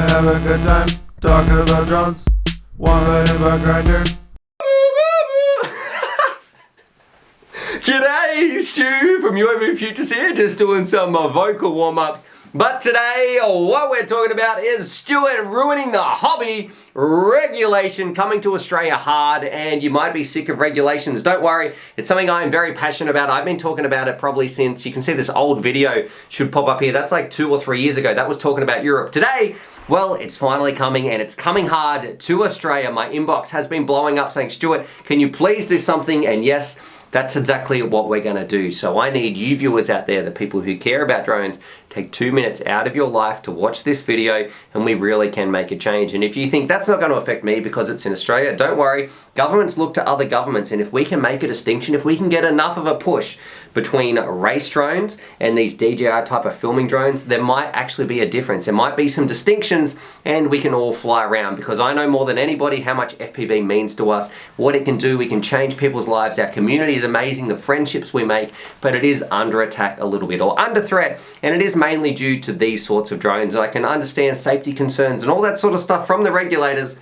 have a good time, talk about drones, one ride about grinder. G'day, Stu from UAVfutures here, just doing some vocal warm-ups. But today, what we're talking about is Stuart ruining the hobby. Regulation coming to Australia hard, and you might be sick of regulations. Don't worry, it's something I'm very passionate about. I've been talking about it probably since, you can see this old video should pop up here. That's like 2 or 3 years ago. That was talking about Europe. Today, well, it's finally coming, and it's coming hard to Australia. My inbox has been blowing up saying, Stuart, can you please do something? And yes, that's exactly what we're gonna do. So I need you viewers out there, the people who care about drones, take 2 minutes out of your life to watch this video, and we really can make a change. And if you think that's not gonna affect me because it's in Australia, don't worry. Governments look to other governments, and if we can make a distinction, if we can get enough of a push between race drones and these DJI type of filming drones, there might actually be a difference. There might be some distinctions, and we can all fly around, because I know more than anybody how much FPV means to us, what it can do. We can change people's lives. Our community is amazing, the friendships we make, but it is under attack a little bit, or under threat, and it is mainly due to these sorts of drones. I can understand safety concerns and all that sort of stuff from the regulators.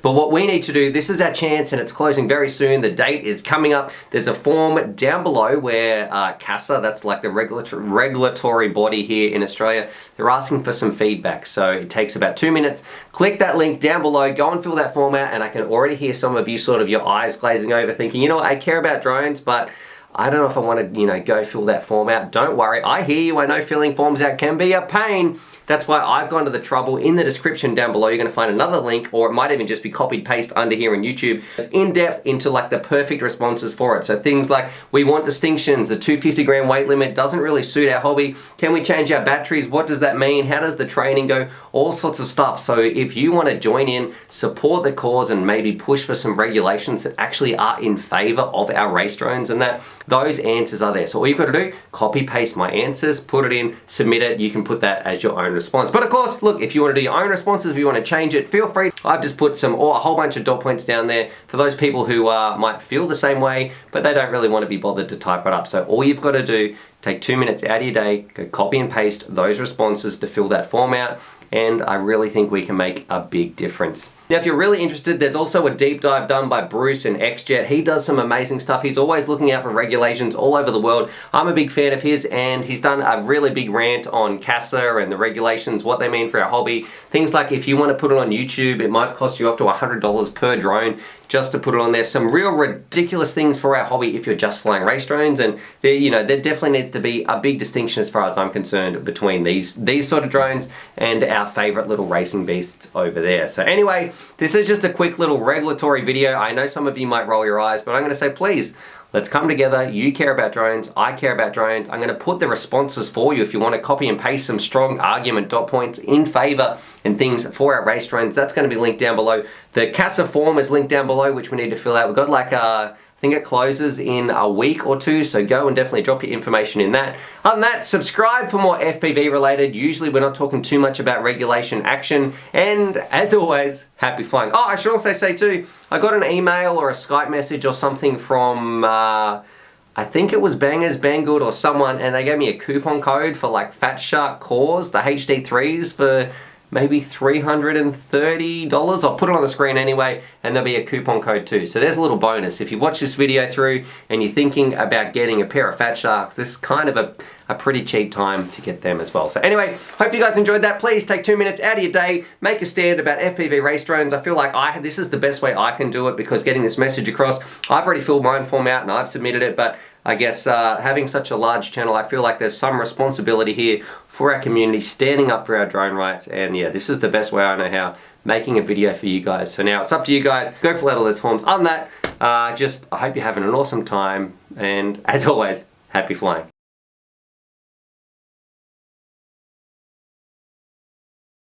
But what we need to do, this is our chance, and it's closing very soon. The date is coming up. There's a form down below where CASA, that's like the regulatory body here in Australia, they're asking for some feedback. So it takes about 2 minutes. Click that link down below, go and fill that form out, and I can already hear some of you sort of your eyes glazing over thinking, you know what, I care about drones, but I don't know if I want to, go fill that form out. Don't worry, I hear you. I know filling forms out can be a pain. That's why I've gone to the trouble. In the description down below, you're going to find another link, or it might even just be copied paste under here in YouTube. It's in depth into like the perfect responses for it. So things like, we want distinctions, the 250 gram weight limit doesn't really suit our hobby. Can we change our batteries? What does that mean? How does the training go? All sorts of stuff. So if you want to join in, support the cause, and maybe push for some regulations that actually are in favor of our race drones, and that those answers are there. So all you've got to do, copy paste my answers, put it in, submit it. You can put that as your own response. But of course, look, if you want to do your own responses, if you want to change it, feel free. I've just put a whole bunch of dot points down there for those people who might feel the same way, but they don't really want to be bothered to type it up. So all you've got to do, take 2 minutes out of your day, go copy and paste those responses to fill that form out, and I really think we can make a big difference. Now, if you're really interested, there's also a deep dive done by Bruce and XJet. He does some amazing stuff. He's always looking out for regulations all over the world. I'm a big fan of his, and he's done a really big rant on CASA and the regulations, what they mean for our hobby. Things like if you want to put it on YouTube, it might cost you up to $100 per drone just to put it on there. Some real ridiculous things for our hobby if you're just flying race drones, and there definitely needs to be a big distinction as far as I'm concerned between these sort of drones and our favorite little racing beasts over there. So anyway, this is just a quick little regulatory video. I know some of you might roll your eyes, but I'm going to say, please, let's come together. You care about drones, I care about drones. I'm going to put the responses for you if you want to copy and paste some strong argument dot points in favor and things for our race drones. That's going to be linked down below. The CASA form is linked down below, which we need to fill out. We've got like I think it closes in a week or two, so go and definitely drop your information in that. Other than that, subscribe for more FPV related. Usually we're not talking too much about regulation action, and as always, happy flying. Oh, I should also say too, I got an email or a Skype message or something from I think it was Bangers, Banggood or someone, and they gave me a coupon code for like Fat Shark Cores, the HD3s, for maybe $330. I'll put it on the screen anyway, and there'll be a coupon code too. So there's a little bonus. If you watch this video through and you're thinking about getting a pair of Fat Sharks, this is kind of a pretty cheap time to get them as well. So anyway, hope you guys enjoyed that. Please take 2 minutes out of your day, make a stand about FPV race drones. I feel like this is the best way I can do it, because getting this message across, I've already filled mine form out and I've submitted it, but I guess having such a large channel, I feel like there's some responsibility here for our community, standing up for our drone rights, and yeah, this is the best way I know how, making a video for you guys. So now it's up to you guys, go fill out all those forms. Other than that, I hope you're having an awesome time, and as always, happy flying.